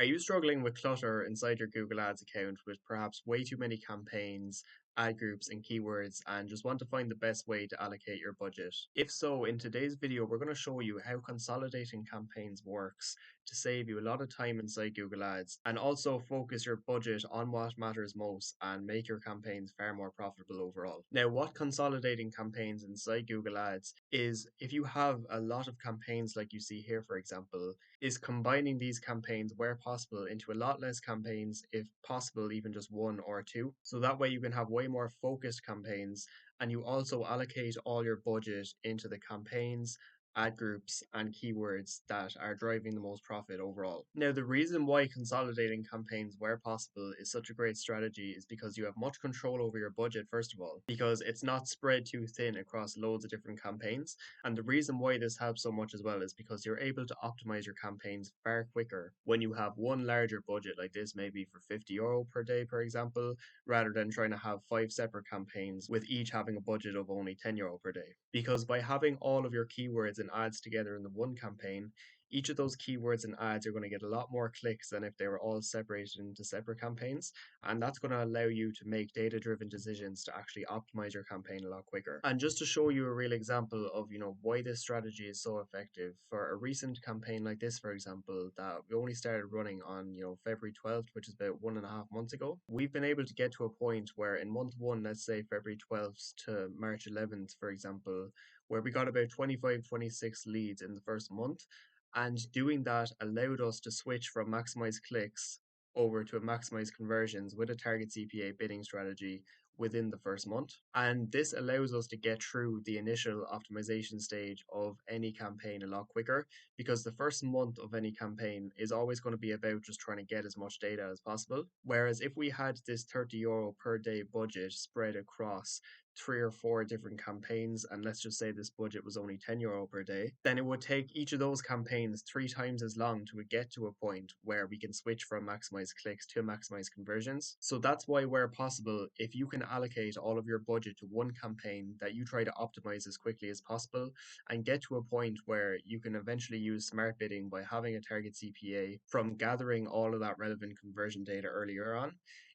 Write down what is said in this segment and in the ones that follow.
Are you struggling with clutter inside your Google Ads account with perhaps way too many campaigns, ad groups, and keywords, and just want to find the best way to allocate your budget? If so, in today's video, we're going to show you how consolidating campaigns works to save you a lot of time inside Google Ads and also focus your budget on what matters most and make your campaigns far more profitable overall. Now, what consolidating campaigns inside Google Ads is if you have a lot of campaigns like you see here, for example, is combining these campaigns where possible into a lot less campaigns, if possible, even just one or two. So that way you can have way more focused campaigns and you also allocate all your budget into the campaigns, ad groups, and keywords that are driving the most profit overall. Now, the reason why consolidating campaigns where possible is such a great strategy is because you have much control over your budget, first of all, because it's not spread too thin across loads of different campaigns. And the reason why this helps so much as well is because you're able to optimize your campaigns far quicker when you have one larger budget like this, maybe for €50 per day, for example, rather than trying to have five separate campaigns with each having a budget of only €10 per day. Because by having all of your keywords and ads together in the one campaign, each of those keywords and ads are going to get a lot more clicks than if they were all separated into separate campaigns. And that's going to allow you to make data driven decisions to actually optimize your campaign a lot quicker. And just to show you a real example of, why this strategy is so effective, for a recent campaign like this, for example, that we only started running on, February 12th, which is about 1.5 months ago, we've been able to get to a point where in month one, let's say February 12th to March 11th, for example, where we got about 25, 26 leads in the first month. And doing that allowed us to switch from maximize clicks over to a maximize conversions with a target CPA bidding strategy within the first month. And this allows us to get through the initial optimization stage of any campaign a lot quicker, because the first month of any campaign is always going to be about just trying to get as much data as possible. Whereas if we had this €30 per day budget spread across three or four different campaigns, and let's just say this budget was only €10 per day, then it would take each of those campaigns three times as long to get to a point where we can switch from maximize clicks to maximize conversions. So that's why, where possible, if you can allocate all of your budget to one campaign, that you try to optimize as quickly as possible and get to a point where you can eventually use smart bidding by having a target CPA from gathering all of that relevant conversion data earlier on.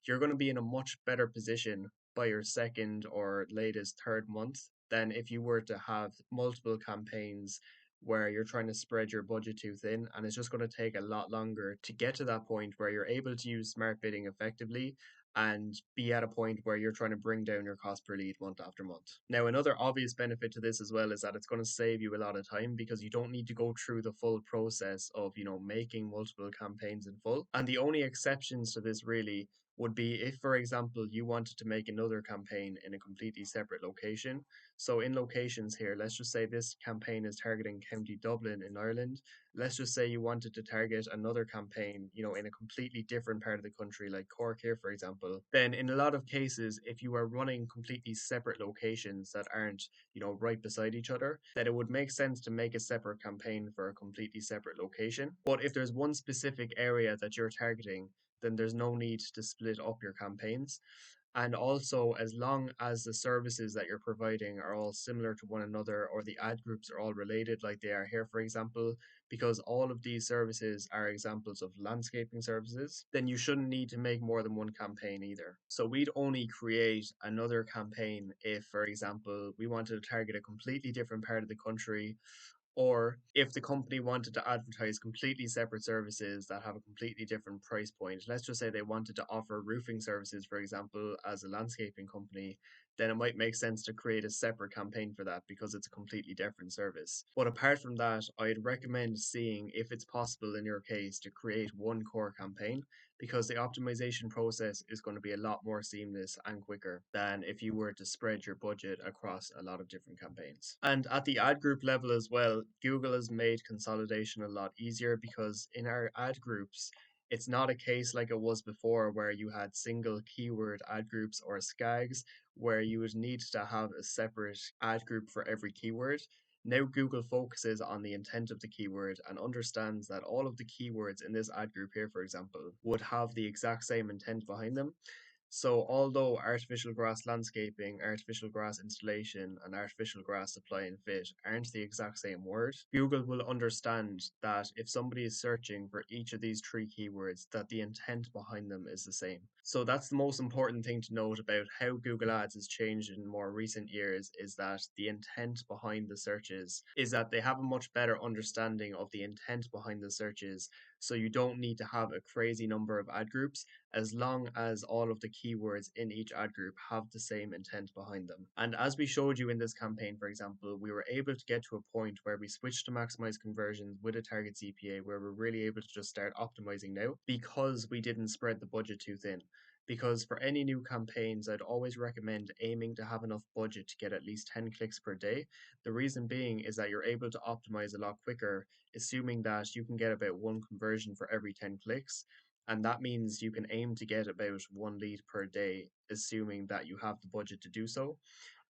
You're going to be in a much better position by your second or latest third month than if you were to have multiple campaigns where you're trying to spread your budget too thin, and it's just going to take a lot longer to get to that point where you're able to use smart bidding effectively and be at a point where you're trying to bring down your cost per lead month after month. Now, another obvious benefit to this as well is that it's going to save you a lot of time, because you don't need to go through the full process of, making multiple campaigns in full. And the only exceptions to this really would be if, for example, you wanted to make another campaign in a completely separate location. So in locations here, let's just say this campaign is targeting County Dublin in Ireland. Let's just say you wanted to target another campaign, in a completely different part of the country, like Cork here, for example. Then in a lot of cases, if you are running completely separate locations that aren't, right beside each other, then it would make sense to make a separate campaign for a completely separate location. But if there's one specific area that you're targeting, then there's no need to split up your campaigns. And also, as long as the services that you're providing are all similar to one another, or the ad groups are all related, like they are here, for example, because all of these services are examples of landscaping services, then you shouldn't need to make more than one campaign either. So we'd only create another campaign if, for example, we wanted to target a completely different part of the country, or if the company wanted to advertise completely separate services that have a completely different price point. Let's just say they wanted to offer roofing services, for example, as a landscaping company, then it might make sense to create a separate campaign for that because it's a completely different service. But apart from that, I'd recommend seeing if it's possible in your case to create one core campaign, because the optimization process is going to be a lot more seamless and quicker than if you were to spread your budget across a lot of different campaigns. And at the ad group level as well, Google has made consolidation a lot easier, because in our ad groups, it's not a case like it was before where you had single keyword ad groups or SCAGs where you would need to have a separate ad group for every keyword. Now Google focuses on the intent of the keyword and understands that all of the keywords in this ad group here, for example, would have the exact same intent behind them. So, although artificial grass landscaping, artificial grass installation, and artificial grass supply and fit aren't the exact same word, Google will understand that if somebody is searching for each of these three keywords, that the intent behind them is the same. So, that's the most important thing to note about how Google Ads has changed in more recent years is that the intent behind the searches is that they have a much better understanding of the intent behind the searches. So, you don't need to have a crazy number of ad groups as long as all of the keywords in each ad group have the same intent behind them. And as we showed you in this campaign, for example, we were able to get to a point where we switched to maximize conversions with a target CPA where we're really able to just start optimizing now because we didn't spread the budget too thin. Because for any new campaigns, I'd always recommend aiming to have enough budget to get at least 10 clicks per day. The reason being is that you're able to optimize a lot quicker, assuming that you can get about one conversion for every 10 clicks. And that means you can aim to get about one lead per day, assuming that you have the budget to do so.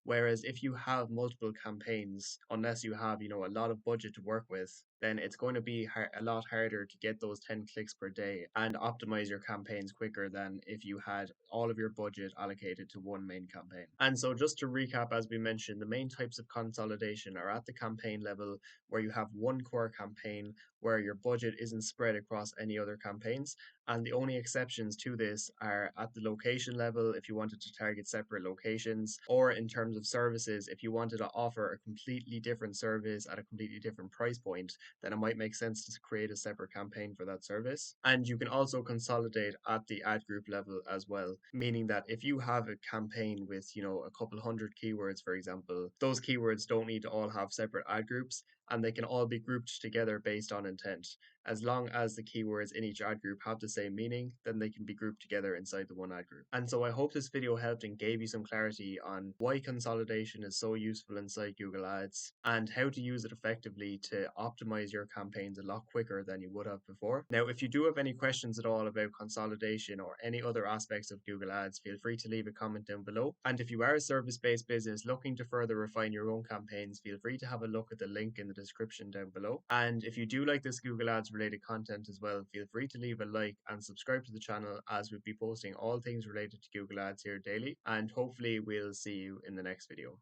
Whereas if you have multiple campaigns, unless you have, a lot of budget to work with, then it's going to be a lot harder to get those 10 clicks per day and optimize your campaigns quicker than if you had all of your budget allocated to one main campaign. And so just to recap, as we mentioned, the main types of consolidation are at the campaign level where you have one core campaign where your budget isn't spread across any other campaigns. And the only exceptions to this are at the location level if you wanted to target separate locations, or in terms of services, if you wanted to offer a completely different service at a completely different price point, then it might make sense to create a separate campaign for that service. And you can also consolidate at the ad group level as well, meaning that if you have a campaign with, a couple hundred keywords, for example, those keywords don't need to all have separate ad groups and they can all be grouped together based on intent. As long as the keywords in each ad group have the same meaning, then they can be grouped together inside the one ad group. And so I hope this video helped and gave you some clarity on why consolidation is so useful inside Google Ads and how to use it effectively to optimize your campaigns a lot quicker than you would have before. Now, if you do have any questions at all about consolidation or any other aspects of Google Ads, feel free to leave a comment down below. And if you are a service-based business looking to further refine your own campaigns, feel free to have a look at the link in the description down below. And if you do like this Google Ads related content as well, feel free to leave a like and subscribe to the channel as we'll be posting all things related to Google Ads here daily. And hopefully we'll see you in the next video.